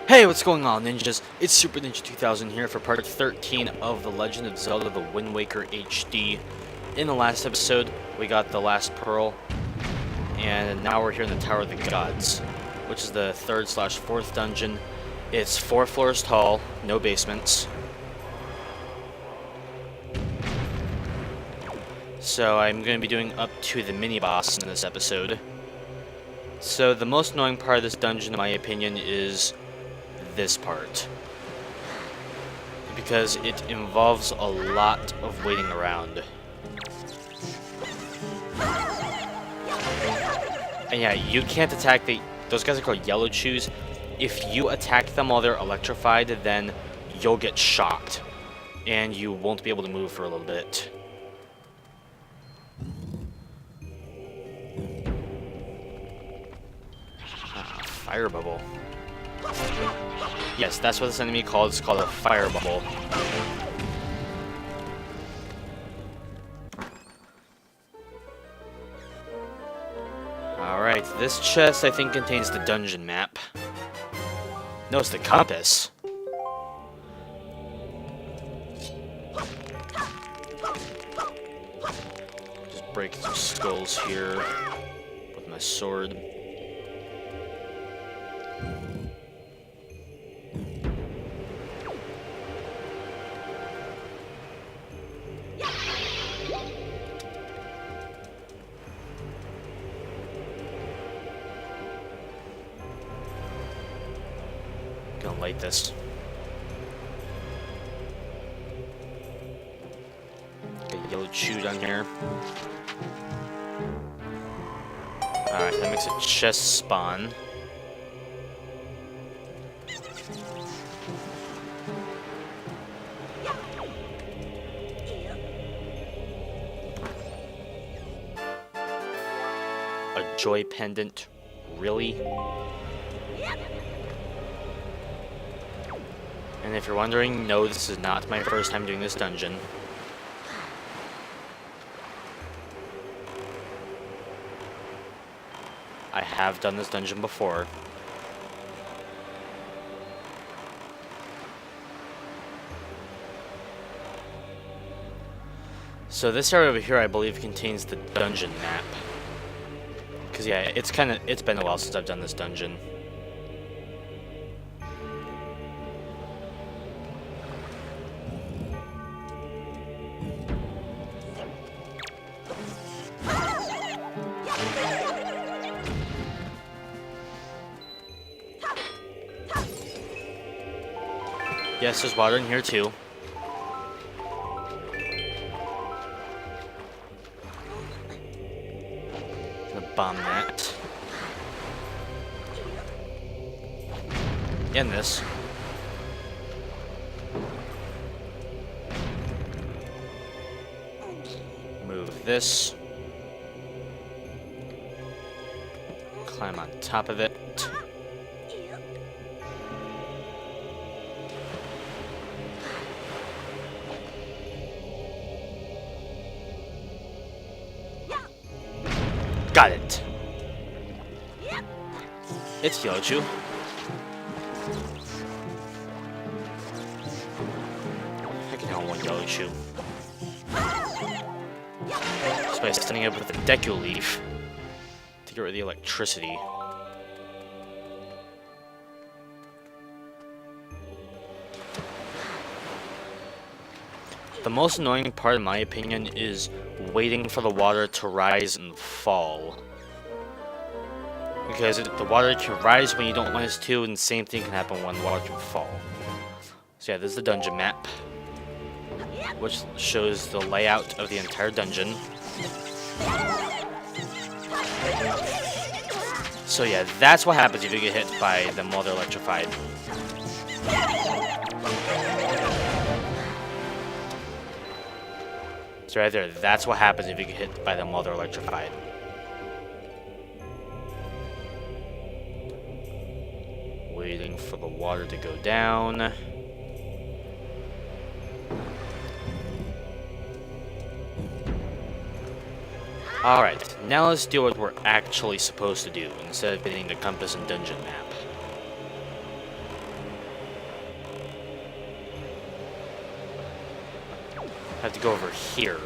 Hey, what's going on, ninjas? It's Super Ninja 2000 here for part 13 of The Legend of Zelda: The Wind Waker HD. In the last episode, we got the last pearl, and now we're here in the Tower of the Gods, which is the third/fourth dungeon. It's 4 floors tall, no basements. So I'm going to be doing up to the mini-boss in this episode. So the most annoying part of this dungeon, in my opinion, is this part, because it involves a lot of waiting around. And yeah, you can't attack those guys are called yellow chews. If you attack them while they're electrified, then you'll get shocked and you won't be able to move for a little bit. Fire bubble. Yes, that's what this enemy called. It's called a fire bubble. Alright, this chest I think contains the dungeon map. No, it's the compass. Just break some skulls here with my sword. Gonna light this. Get a yellow chew down here. Alright, that makes a chest spawn. A joy pendant? Really? And if you're wondering, no, this is not my first time doing this dungeon. I have done this dungeon before. So this area over here, I believe, contains the dungeon map. Because yeah, it's been a while since I've done this dungeon. Yes, there's water in here too. Gonna bomb that. And this. Move this. Climb on top of it. Got it. It's yellow chew. I can handle one yellow chew. Just by stunning it with a deku leaf to get rid of the electricity. The most annoying part, in my opinion, is waiting for the water to rise and fall. Because the water can rise when you don't want it to, and the same thing can happen when the water can fall. So yeah, this is the dungeon map, which shows the layout of the entire dungeon. So yeah, that's what happens if you get hit by them while they're electrified. So right there, that's what happens if you get hit by them while they're electrified. Waiting for the water to go down. Alright, now let's do what we're actually supposed to do, instead of hitting the compass and dungeon map. have to go over here.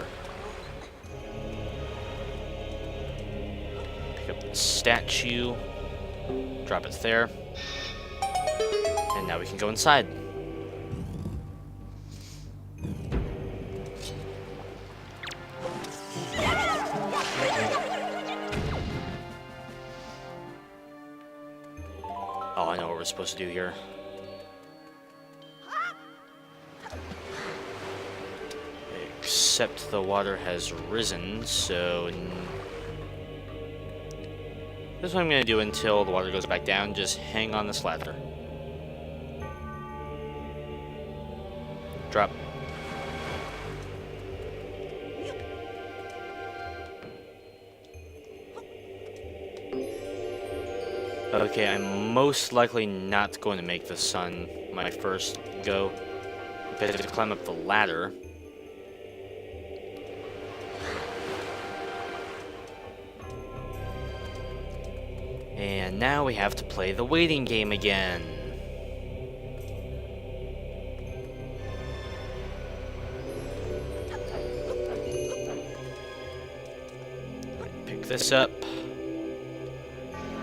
Pick up the statue. Drop it there. And now we can go inside. Oh, I know what we're supposed to do here. Except the water has risen, so... This is what I'm going to do until the water goes back down. Just hang on this ladder. Drop. Okay, I'm most likely not going to make the sun my first go, because I have to climb up the ladder. And now we have to play the waiting game again. Pick this up.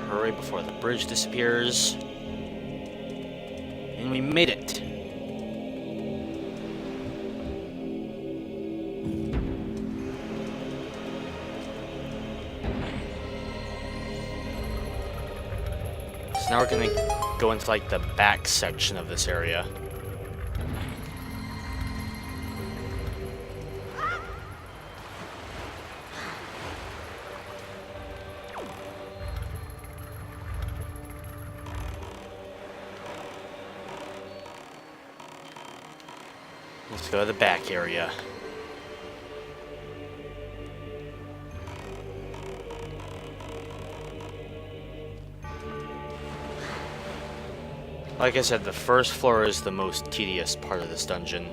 Hurry before the bridge disappears. And we made it. So now we're gonna go into like the back section of this area. Let's go to the back area. Like I said, the first floor is the most tedious part of this dungeon.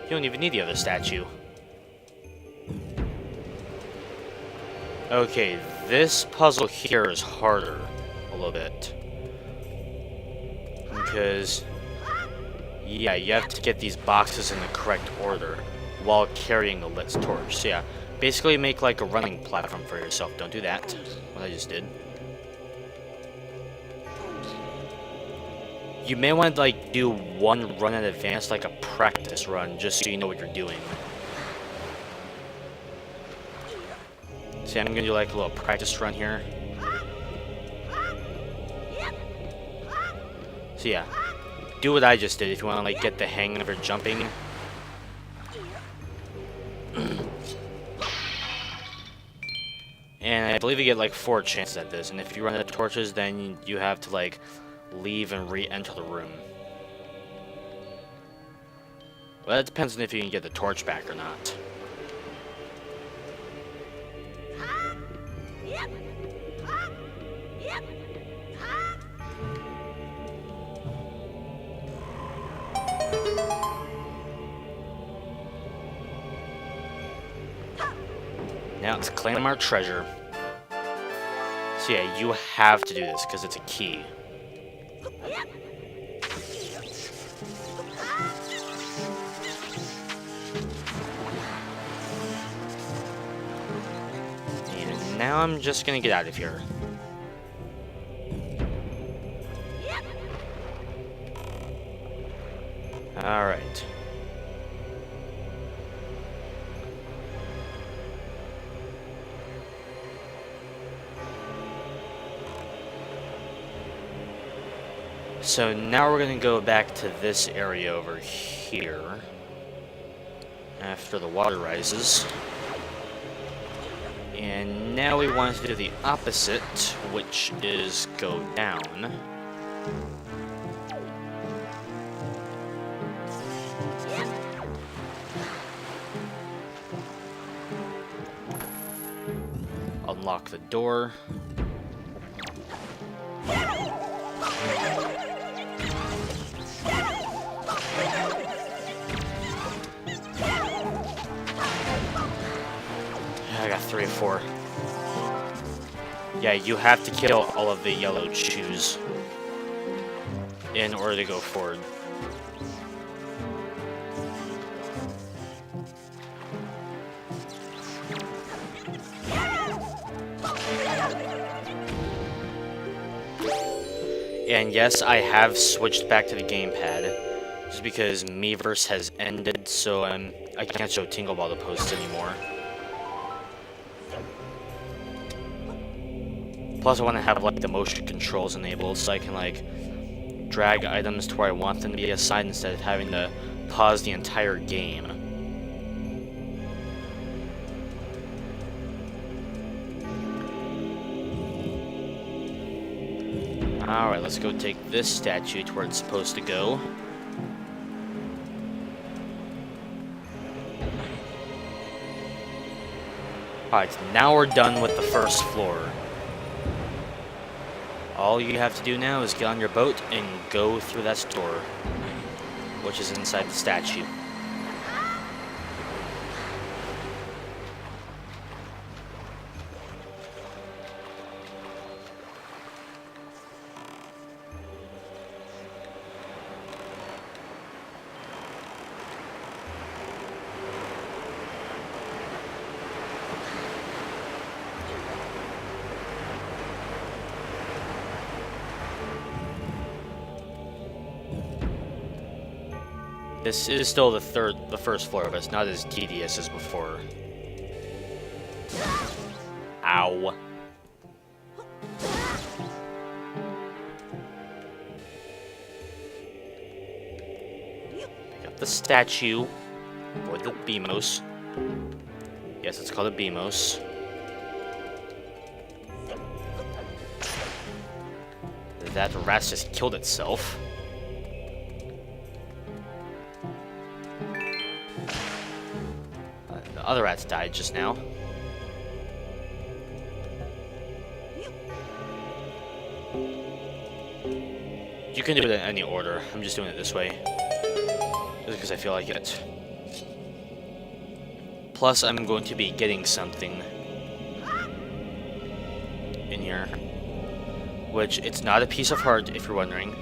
You don't even need the other statue. Okay, this puzzle here is harder a little bit. Because, yeah, you have to get these boxes in the correct order while carrying the lit torch. So yeah, basically make like a running platform for yourself. Don't do that, what I just did. You may want to like do one run in advance, like a practice run, just so you know what you're doing. See, I'm gonna do like a little practice run here. So yeah, do what I just did if you want to like get the hang of your jumping. And I believe you get like 4 chances at this, and if you run out of torches, then you have to like leave and re-enter the room. Well, that depends on if you can get the torch back or not. Now let's claim our treasure. So yeah, you have to do this because it's a key. And now I'm just gonna get out of here. Alright. So now we're going to go back to this area over here after the water rises. And now we want to do the opposite, which is go down. Unlock the door. 3 or 4. Yeah, you have to kill all of the yellow shoes in order to go forward. And yes, I have switched back to the gamepad, just because Miiverse has ended, so I can't show Tingle Ball the posts anymore. Plus, I want to have like the motion controls enabled, so I can like drag items to where I want them to be assigned instead of having to pause the entire game. Alright, let's go take this statue to where it's supposed to go. Alright, now we're done with the first floor. All you have to do now is get on your boat and go through that door, which is inside the statue. This is still the first floor, but it's not as tedious as before. Ow. Pick up the statue, or the Beamos. Yes, it's called a Beamos. That rat just killed itself. The other rats died just now. You can do it in any order. I'm just doing it this way, just because I feel like it. Plus, I'm going to be getting something in here, which it's not a piece of heart, if you're wondering.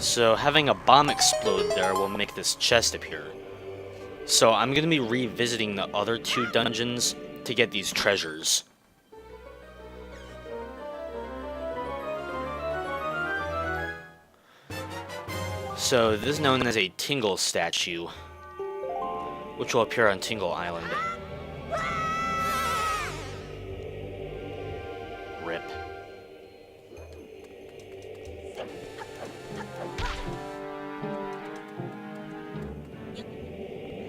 So having a bomb explode there will make this chest appear. So I'm going to be revisiting the other two dungeons to get these treasures. So this is known as a Tingle statue, which will appear on Tingle Island. Rip.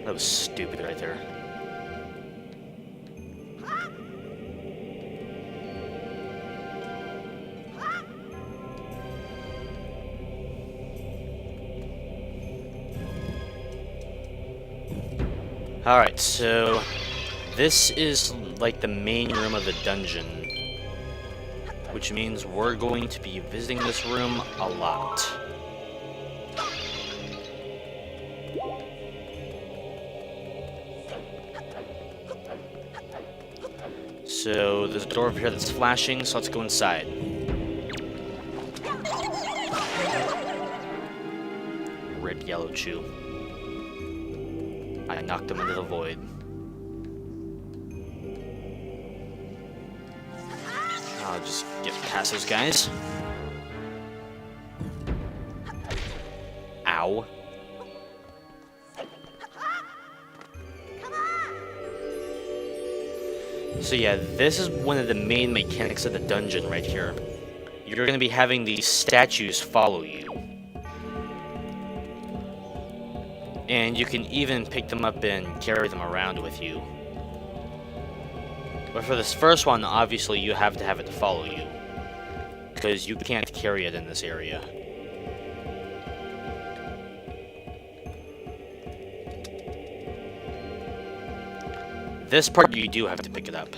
That was stupid right there. Alright, so this is like the main room of the dungeon, which means we're going to be visiting this room a lot. So there's a door over here that's flashing, so let's go inside. Red yellow chew. I knocked him into the void. I'll just get past those guys. Ow. So yeah, this is one of the main mechanics of the dungeon right here. You're going to be having these statues follow you. And you can even pick them up and carry them around with you. But for this first one, obviously you have to have it to follow you, because you can't carry it in this area. This part you do have to pick it up.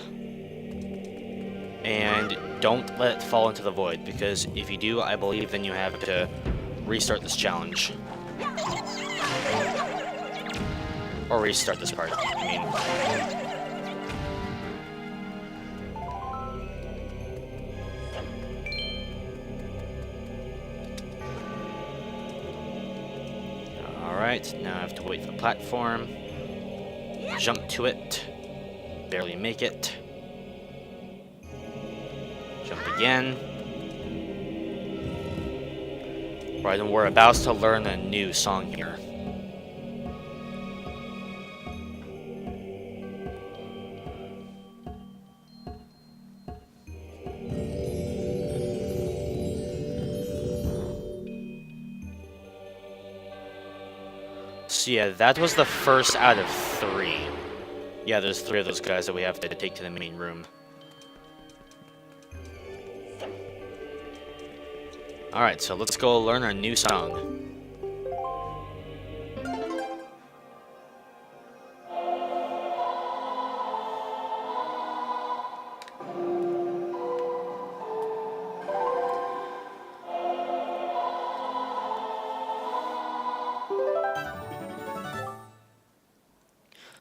And don't let it fall into the void, because if you do, I believe then you have to restart this challenge. Or restart this part, I mean. Alright, now I have to wait for the platform. Jump to it. Barely make it. Jump again. Right, and we're about to learn a new song here. So yeah, that was the first out of 3. Yeah, there's 3 of those guys that we have to take to the main room. Alright, so let's go learn our new song.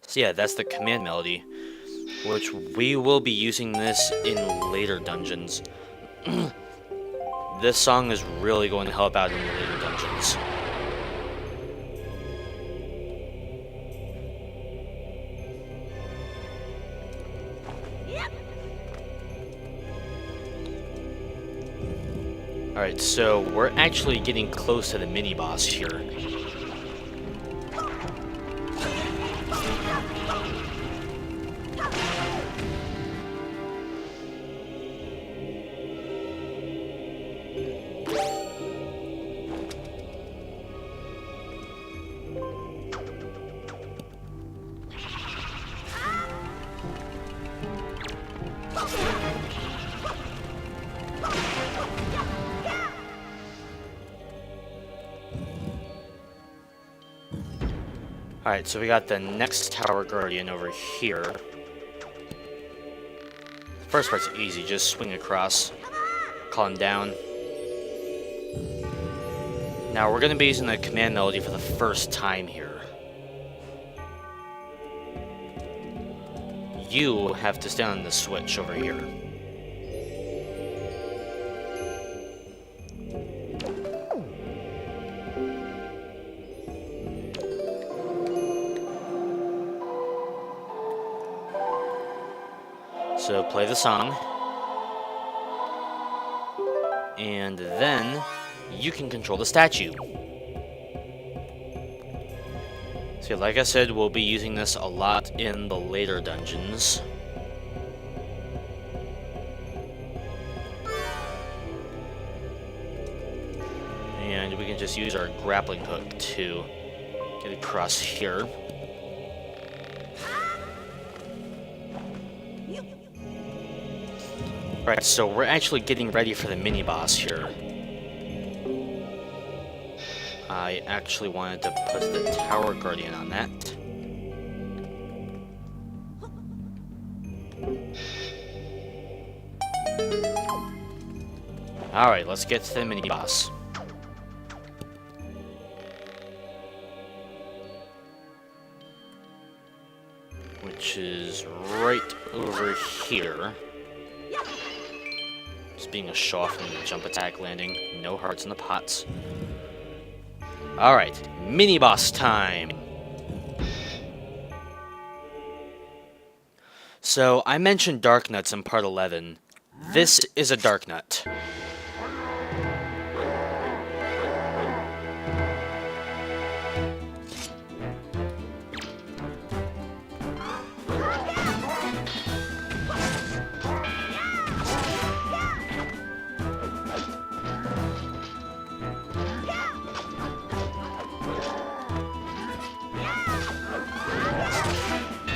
So yeah, that's the command melody, which we will be using this in later dungeons. This song is really going to help out in the later dungeons. Alright, so we're actually getting close to the mini-boss here. Alright, so we got the next Tower Guardian over here. The first part's easy, just swing across, call him down. Now we're going to be using the command melody for the first time here. You have to stand on the switch over here. So play the song, and then you can control the statue. So like I said, we'll be using this a lot in the later dungeons. And we can just use our grappling hook to get across here. Right, so we're actually getting ready for the mini-boss here. I actually wanted to put the Tower Guardian on that. Alright, let's get to the mini-boss. Which is right over here. Just being a show off from the jump attack landing. No hearts in the pots. Alright, mini-boss time! So, I mentioned Dark Nuts in part 11. This is a Dark Nut.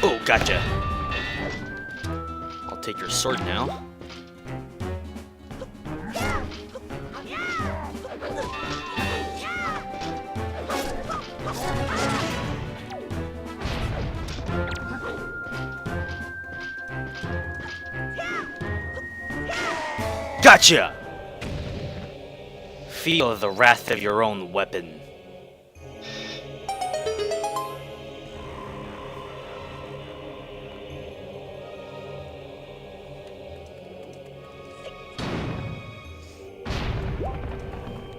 Oh, gotcha. I'll take your sword now. Gotcha! Feel the wrath of your own weapon.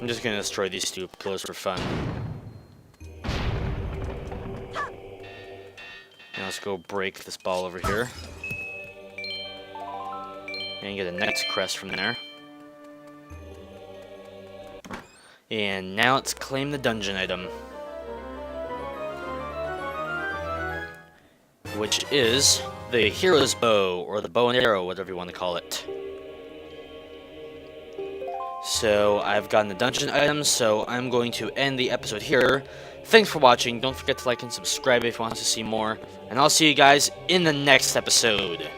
I'm just gonna destroy these stupid pillars for fun. Now let's go break this ball over here. And get a Knight's Crest from there. And now let's claim the dungeon item. Which is the Hero's Bow, or the Bow and Arrow, whatever you want to call it. So I've gotten the dungeon items, so I'm going to end the episode here. Thanks for watching. Don't forget to like and subscribe if you want to see more. And I'll see you guys in the next episode.